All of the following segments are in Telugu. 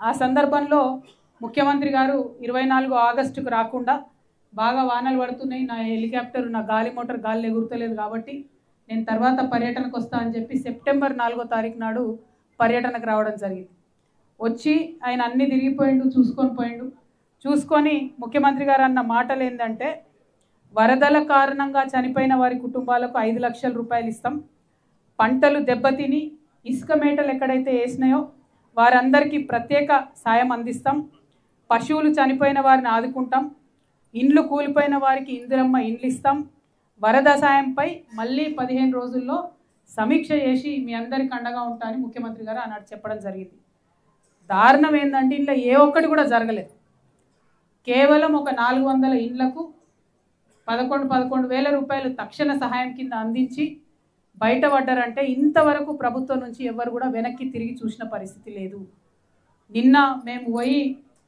ఆ సందర్భంలో ముఖ్యమంత్రి గారు 24 ఆగస్టుకు రాకుండా బాగా వానలు పడుతున్నాయి, నా హెలికాప్టర్ నా గాలి మోటార్ గాలి ఎగురుతలేదు కాబట్టి నేను తర్వాత పర్యటనకు వస్తా అని చెప్పి సెప్టెంబర్ 4వ తారీఖు నాడు పర్యటనకు రావడం జరిగింది. వచ్చి ఆయన అన్ని తిరిగిపోయిండు, చూసుకొని ముఖ్యమంత్రి గారు అన్న మాటలు ఏంటంటే, వరదల కారణంగా చనిపోయిన వారి కుటుంబాలకు 5 లక్షల రూపాయలు ఇస్తాం, పంటలు దెబ్బతిని ఇసుక మేటలు ఎక్కడైతే వేసినాయో వారందరికీ ప్రత్యేక సాయం అందిస్తాం, పశువులు చనిపోయిన వారిని ఆదుకుంటాం, ఇండ్లు కూలిపోయిన వారికి ఇందిరమ్మ ఇండ్లు ఇస్తాం, వరద సాయంపై మళ్ళీ 15 రోజుల్లో సమీక్ష చేసి మీ అందరికి అండగా ఉంటామని ముఖ్యమంత్రి గారు ఆనాడు చెప్పడం జరిగింది. దారుణం ఏంటంటే ఇంట్లో ఏ ఒక్కటి కూడా జరగలేదు. కేవలం ఒక 400 ఇండ్లకు 11,000 రూపాయలు తక్షణ సహాయం కింద అందించి బయటపడ్డారంటే ఇంతవరకు ప్రభుత్వం నుంచి ఎవరు కూడా వెనక్కి తిరిగి చూసిన పరిస్థితి లేదు. నిన్న మేము పోయి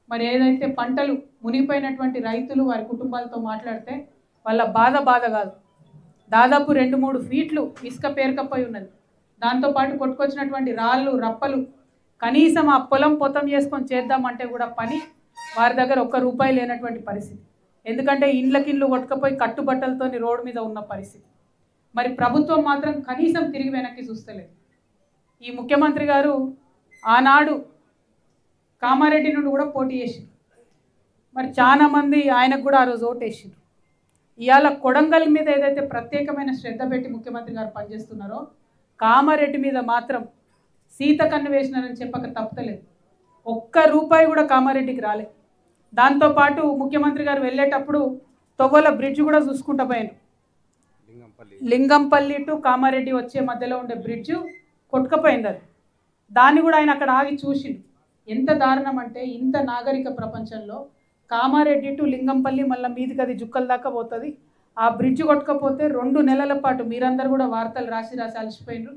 మరి ఏదైతే పంటలు మునిగిపోయినటువంటి రైతులు వారి కుటుంబాలతో మాట్లాడితే వాళ్ళ బాధ కాదు, దాదాపు 2-3 ఫీట్లు ఇసుక పేరుకపోయి ఉన్నది. దాంతోపాటు కొట్టుకొచ్చినటువంటి రాళ్ళు రప్పలు కనీసం ఆ పొలం పొతం చేసుకొని చేద్దామంటే కూడా పని వారి దగ్గర ₹1 లేనటువంటి పరిస్థితి. ఎందుకంటే ఇండ్లకిండ్లు కొట్టుకపోయి కట్టుబట్టలతో రోడ్డు మీద ఉన్న పరిస్థితి. మరి ప్రభుత్వం మాత్రం కనీసం తిరిగి వెనక్కి చూస్తలేదు. ఈ ముఖ్యమంత్రి గారు ఆనాడు కామారెడ్డి నుండి కూడా పోటీ చేసిండ్రు, మరి చాలామంది ఆయనకు కూడా ఆ రోజు ఓటేసిండ్రు. ఇవాళ కొడంగల్ మీద ఏదైతే ప్రత్యేకమైన శ్రద్ధ పెట్టి ముఖ్యమంత్రి గారు పనిచేస్తున్నారో కామారెడ్డి మీద మాత్రం సీత కన్ను వేసినారని చెప్పక తప్పలేదు. ₹1 కూడా కామారెడ్డికి రాలే. దాంతోపాటు ముఖ్యమంత్రి గారు వెళ్ళేటప్పుడు తొవ్వల బ్రిడ్జ్ కూడా చూసుకుంటూ పోయాను. లింగంపల్లి టు కామారెడ్డి వచ్చే మధ్యలో ఉండే బ్రిడ్జ్ కొట్టుకపోయింది. అది దాన్ని కూడా ఆయన అక్కడ ఆగి చూసిండు. ఎంత దారుణం అంటే ఇంత నాగరిక ప్రపంచంలో కామారెడ్డి టు లింగంపల్లి మళ్ళీ మీదికి అది జుక్కల దాకా పోతుంది. ఆ బ్రిడ్జ్ కొట్టుకపోతే 2 నెలల పాటు మీరందరూ కూడా వార్తలు రాసి అలసిపోయినరు.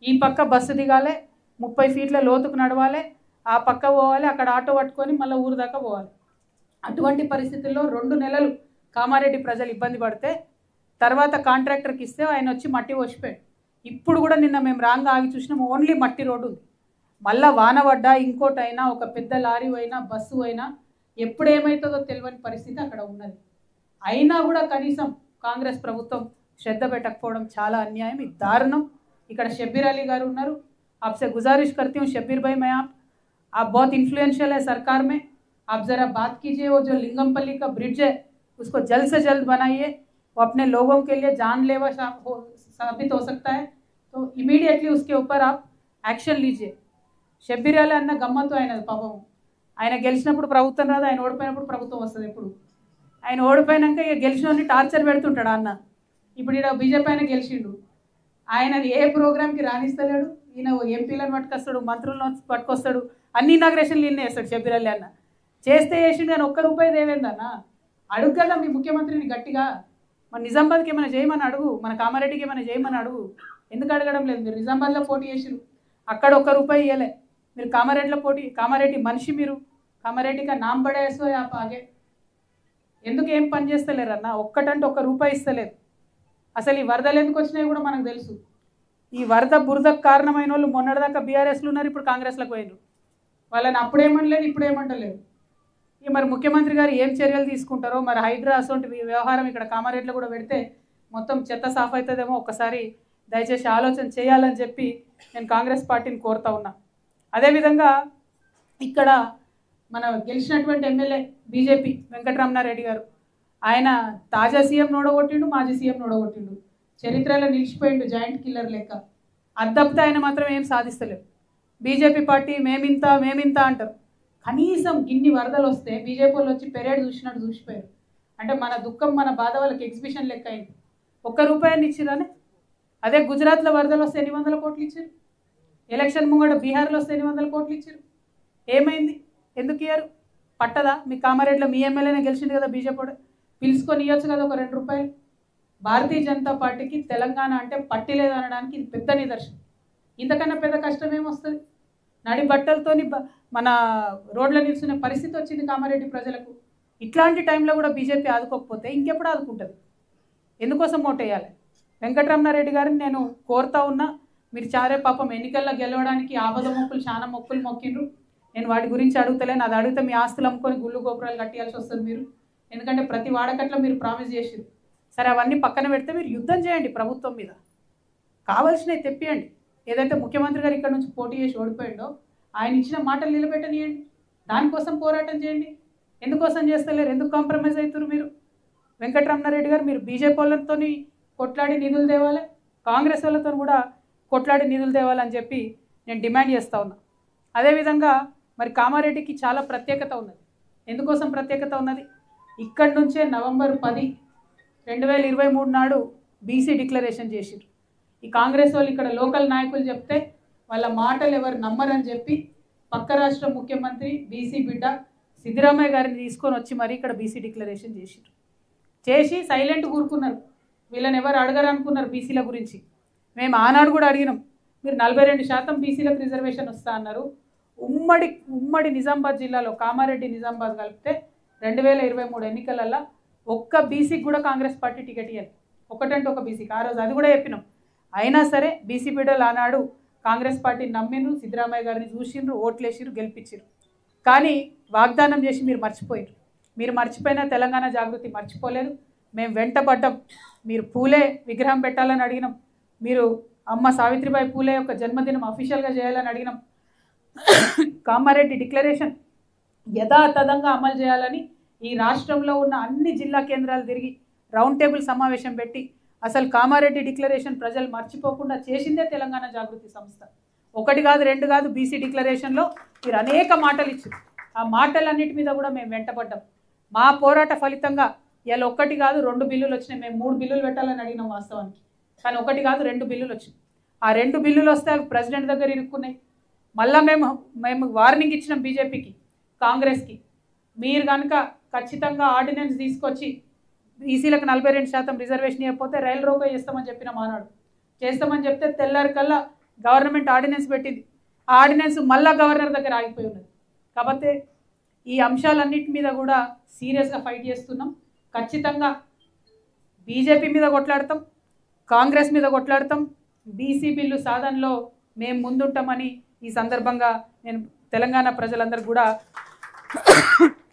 ఈ పక్క బస్సు దిగాలి, 30 ఫీట్ల లోతుకు నడవాలి, ఆ పక్క పోవాలి, అక్కడ ఆటో పట్టుకొని మళ్ళీ ఊరు దాకా పోవాలి. అటువంటి పరిస్థితుల్లో 2 నెలలు కామారెడ్డి ప్రజలు ఇబ్బంది పడితే తర్వాత కాంట్రాక్టర్కి ఇస్తే ఆయన వచ్చి మట్టి పోసిపోయాడు. ఇప్పుడు కూడా నిన్న మేము రాంగ్ ఆగి చూసినాం, ఓన్లీ మట్టి రోడ్డు ఉంది. మళ్ళీ వాన పడ్డా ఇంకోటైనా ఒక పెద్ద లారీ అయినా బస్సు అయినా ఎప్పుడు ఏమవుతుందో తెలియని పరిస్థితి అక్కడ ఉన్నది. అయినా కూడా కనీసం కాంగ్రెస్ ప్రభుత్వం శ్రద్ధ పెట్టకపోవడం చాలా అన్యాయం, ఇది దారుణం. ఇక్కడ షబ్బీర్ అలీ గారు ఉన్నారు. आपसे गुजारिश करती हूँ शब्बीर भाई, मैं आप बहुत इन्फ्लुएंशियल है सरकार में, आप ज़रा बात कीजिए, वो जो लिंगमपल्ली का ब्रिड्ज है उसको जल्द से जल्द बनाइए, वो अपने लोगों के लिए जानलेवा साबित हो सकता है, तो इमीडिएटली उसके ऊपर आप యాక్షన్ लीजिए. షబ్బీర్ అలీ అన్న గమ్మత్తు అయినది పాపం. ఆయన గెలిచినప్పుడు ప్రభుత్వం రాదు, ఆయన ఓడిపోయినప్పుడు ప్రభుత్వం వస్తుంది. ఎప్పుడు ఆయన ఓడిపోయినాక ఇక గెలిచినోని టార్చర్ పెడుతుంటాడు అన్న. ఇప్పుడు ఈడ బీజేపీ ఆయన గెలిచిండు, ఆయన ఏ ప్రోగ్రామ్కి రాణిస్తలేడు. ఈయన ఎంపీలను పట్టుకొస్తాడు, మంత్రులను పట్టుకొస్తాడు, అన్ని ఇనాగ్రేషన్లు ఈయన వేస్తాడు షబ్బీర్ అలీ అన్న. చేస్తే చేసిండు కానీ ₹1 దేవేందన్న. అడుగు కదా మీ ముఖ్యమంత్రిని గట్టిగా, మన నిజామాబాద్కి ఏమైనా చేయమని అడుగు, మన కామారెడ్డికి ఏమైనా చేయమని అడుగు. ఎందుకు అడగడం లేదు? మీరు నిజామాబాద్లో పోటీ చేసిరు, అక్కడ ₹1 ఇవ్వలే. మీరు కామారెడ్డిలో కామారెడ్డి మనిషి, మీరు కామారెడ్డిగా నామ్ పడేసో ఆగే ఎందుకు ఏం పని చేస్తలేరన్న? ఒక్కటంటే ₹1 ఇస్తలేదు. అసలు ఈ వరదలు ఎందుకు వచ్చినాయి కూడా మనకు తెలుసు. ఈ వరద బురదకు కారణమైన వాళ్ళు మొన్నటిదాకా బీఆర్ఎస్లో ఉన్నారు, ఇప్పుడు కాంగ్రెస్లోకి పోయినారు. వాళ్ళని అప్పుడేమనలేదు, ఇప్పుడు ఏమంటలేదు. ఇక మరి ముఖ్యమంత్రి గారు ఏం చర్యలు తీసుకుంటారో, మరి హైడ్రా అసోంటి వ్యవహారం ఇక్కడ కామారెడ్డిలో కూడా పెడితే మొత్తం చెత్త సాఫ్ అవుతుందేమో, ఒక్కసారి దయచేసి ఆలోచన చేయాలని చెప్పి నేను కాంగ్రెస్ పార్టీని కోరుతా ఉన్నా. అదేవిధంగా ఇక్కడ మన గెలిచినటువంటి ఎమ్మెల్యే బీజేపీ వెంకటరమణారెడ్డి గారు, ఆయన తాజా సీఎం నోడగొట్టిండు, మాజీ సీఎం నోడగొట్టిండు, చరిత్రలో నిలిచిపోయిండు జాయింట్ కిల్లర్ లెక్క. అద్దప్తే ఆయన మాత్రం ఏం సాధిస్తలేరు. బీజేపీ పార్టీ మేమింత అంటారు. కనీసం ఇన్ని వరదలు వస్తే బీజేపీ వాళ్ళు వచ్చి పెరేడ్ చూసినట్టు చూసిపోయారు. అంటే మన దుఃఖం మన బాధ వాళ్ళకి ఎగ్జిబిషన్ లెక్క అయింది. ₹1 ఇచ్చిరానే. అదే గుజరాత్లో వరదలు వస్తే 800 కోట్లు ఇచ్చారు. ఎలక్షన్ ముంగట బీహార్లో వస్తే 800 కోట్లు ఇచ్చారు. ఏమైంది? ఎందుకు ఇయ్యారు? పట్టదా? మీ కామారెడ్డిలో మీ ఎమ్మెల్యేనే గెలిచింది కదా, బీజేపీ పిలుచుకొని ఇవ్వచ్చు కదా ఒక ₹2. భారతీయ జనతా పార్టీకి తెలంగాణ అంటే పట్టి లేదు అనడానికి ఇది పెద్ద నిదర్శనం. ఇంతకన్నా పెద్ద కష్టం ఏమొస్తుంది? నడి బట్టలతోని మన రోడ్ల నిల్చునే పరిస్థితి వచ్చింది కామారెడ్డి ప్రజలకు. ఇట్లాంటి టైంలో కూడా బీజేపీ ఆదుకోకపోతే ఇంకెప్పుడు ఆదుకుంటుంది? ఎందుకోసం ఓటేయాలి? వెంకటరమణారెడ్డి గారిని నేను కోరుతా ఉన్నా, మీరు చారే పాపం ఎన్నికల్లో గెలవడానికి ఆపద మొక్కులు చాలా మొక్కులు మొక్కిండ్రు. నేను వాటి గురించి అడుగుతలేను. అది అడిగితే మీ ఆస్తులు అమ్ముకొని గుళ్ళు గోపురాలు కట్టియాల్సి వస్తుంది మీరు. ఎందుకంటే ప్రతి వాడకట్లో మీరు ప్రామిస్ చేసిరు. సరే అవన్నీ పక్కన పెడితే మీరు యుద్ధం చేయండి ప్రభుత్వం మీద, కావాల్సినవి తెప్పియండి. ఏదైతే ముఖ్యమంత్రి గారు ఇక్కడ నుంచి పోటీ చేసి ఓడిపోయిండో ఆయన ఇచ్చిన మాటలు నిలబెట్టనియండి, దానికోసం పోరాటం చేయండి. ఎందుకోసం చేస్తలేరు? ఎందుకు కాంప్రమైజ్ అవుతారు మీరు? వెంకటరమణారెడ్డి గారు మీరు బీజేపీ వాళ్ళతో కొట్లాడి నిధులు తేవాలి, కాంగ్రెస్ వాళ్ళతో కూడా కొట్లాడి నిధులు తేవాలని చెప్పి నేను డిమాండ్ చేస్తూ ఉన్నా. అదేవిధంగా మరి కామారెడ్డికి చాలా ప్రత్యేకత ఉన్నది. ఎందుకోసం ప్రత్యేకత ఉన్నది? ఇక్కడి నుంచే నవంబర్ 10, 2023 నాడు బీసీ డిక్లరేషన్ చేసిరు. ఈ కాంగ్రెస్ వాళ్ళు ఇక్కడ లోకల్ నాయకులు చెప్తే వాళ్ళ మాటలు ఎవరు నమ్మరని చెప్పి పక్క రాష్ట్ర ముఖ్యమంత్రి బీసీ బిడ్డ సిద్ధరామయ్య గారిని తీసుకొని వచ్చి మరి ఇక్కడ బీసీ డిక్లరేషన్ చేసిరు. చేసి సైలెంట్ కూరుకున్నారు. వీళ్ళని ఎవరు అడగరు అనుకున్నారు బీసీల గురించి. మేము ఆనాడు కూడా అడిగినాం, మీరు 42% బీసీలకు రిజర్వేషన్ వస్తా అన్నారు. ఉమ్మడి నిజామాబాద్ జిల్లాలో కామారెడ్డి నిజామాబాద్ కలిపితే 2023 ఎన్నికలలో ఒక్క బీసీకి కూడా కాంగ్రెస్ పార్టీ టికెట్ ఇవ్వాలి, ఒకటంటే ఒక బీసీకి. ఆ రోజు అది కూడా చెప్పినాం. అయినా సరే బీసీ బిడ్డలు ఆనాడు కాంగ్రెస్ పార్టీని నమ్మిండ్రు, సిద్ధరామయ్య గారిని చూసిండ్రు, ఓట్లేసిరు, గెలిపించారు. కానీ వాగ్దానం చేసి మీరు మర్చిపోయారు. మీరు మర్చిపోయిన తెలంగాణ జాగృతి మర్చిపోలేదు. మేము వెంటబడ్డాం. మీరు పూలే విగ్రహం పెట్టాలని అడిగినాం, మీరు అమ్మ సావిత్రిబాయి పూలే యొక్క జన్మదినం అఫీషియల్గా చేయాలని అడిగినాం, కామారెడ్డి డిక్లరేషన్ యథాతథంగా అమలు చేయాలని ఈ రాష్ట్రంలో ఉన్న అన్ని జిల్లా కేంద్రాలు తిరిగి రౌండ్ టేబుల్ సమావేశం పెట్టి అసలు కామారెడ్డి డిక్లరేషన్ ప్రజలు మర్చిపోకుండా చేసిందే తెలంగాణ జాగృతి సంస్థ. ఒకటి కాదు, రెండు కాదు, బీసీ డిక్లరేషన్లో మీరు అనేక మాటలు ఇచ్చారు. ఆ మాటలన్నిటి మీద కూడా మేము వెంటబడ్డాం. మా పోరాట ఫలితంగా ఇలా ఒకటి కాదు 2 బిల్లులు వచ్చినాయి. మేము 3 బిల్లులు పెట్టాలని అడిగినాం వాస్తవానికి, కానీ ఒకటి కాదు 2 బిల్లులు వచ్చినాయి. ఆ 2 బిల్లులు వస్తే అవి ప్రెసిడెంట్ దగ్గర ఇరుక్కున్నాయి. మళ్ళీ మేము వార్నింగ్ ఇచ్చినాం బీజేపీకి, కాంగ్రెస్కి, మీరు కనుక ఖచ్చితంగా ఆర్డినెన్స్ తీసుకొచ్చి బీసీలకు 42% రిజర్వేషన్ ఇవ్వకపోతే రైలు రోకో చేస్తామని చెప్పిన మానాడు. చేస్తామని చెప్తే తెల్లారికల్లా గవర్నమెంట్ ఆర్డినెన్స్ పెట్టింది. ఆ ఆర్డినెన్స్ మళ్ళా గవర్నర్ దగ్గర ఆగిపోయి ఉన్నది. కాబట్టి ఈ అంశాలన్నిటి మీద కూడా సీరియస్గా ఫైట్ చేస్తున్నాం. ఖచ్చితంగా బీజేపీ మీద కొట్లాడతాం, కాంగ్రెస్ మీద కొట్లాడతాం. బీసీ బిల్లు సాధనలో మేము ముందుంటామని ఈ సందర్భంగా నేను తెలంగాణ ప్రజలందరూ కూడా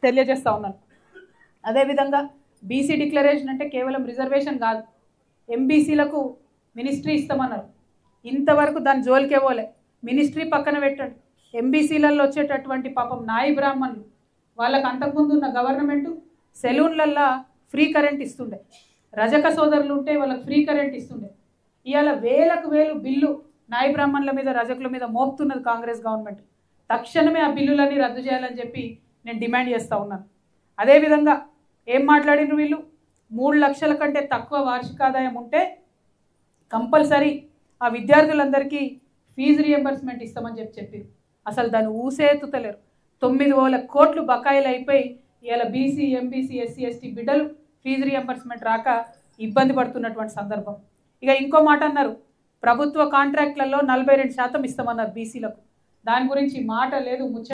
తెలియజేస్తూ ఉన్నాను. అదేవిధంగా బీసీ డిక్లరేషన్ అంటే కేవలం రిజర్వేషన్ కాదు, ఎంబీసీలకు మినిస్ట్రీ ఇస్తామన్నారు. ఇంతవరకు దాని జోలికే పోలే. మినిస్ట్రీ పక్కన పెట్టండి, ఎంబీసీలలో వచ్చేటటువంటి పాపం నాయి బ్రాహ్మణులు, వాళ్ళకు అంతకుముందు ఉన్న గవర్నమెంటు సెలూన్లల్లో ఫ్రీ కరెంట్ ఇస్తుండే, రజక సోదరులు ఉంటే వాళ్ళకి ఫ్రీ కరెంట్ ఇస్తుండే. ఇవాళ వేలకు వేలు బిల్లు నాయి బ్రాహ్మణుల మీద, రజకుల మీద మోపుతున్నది కాంగ్రెస్ గవర్నమెంట్. తక్షణమే ఆ బిల్లులన్నీ రద్దు చేయాలని చెప్పి నేను డిమాండ్ చేస్తూ ఉన్నాను. అదేవిధంగా ఏం మాట్లాడినారు వీళ్ళు, 3 లక్షల కంటే తక్కువ వార్షిక ఆదాయం ఉంటే కంపల్సరీ ఆ విద్యార్థులందరికీ ఫీజు రియంబర్స్మెంట్ ఇస్తామని చెప్పారు. అసలు దాన్ని ఊసేతుతలేరు. 9,000 కోట్లు బకాయిలు అయిపోయి ఇవాళ బీసీ, ఎంబీసీ, ఎస్సీ, ఎస్టీ బిడ్డలు ఫీజు రియంబర్స్మెంట్ రాక ఇబ్బంది పడుతున్నటువంటి సందర్భం. ఇక ఇంకో మాట అన్నారు, ప్రభుత్వ కాంట్రాక్ట్లలో 42% ఇస్తామన్నారు బీసీలకు. దాని గురించి మాట లేదు, ముచ్చట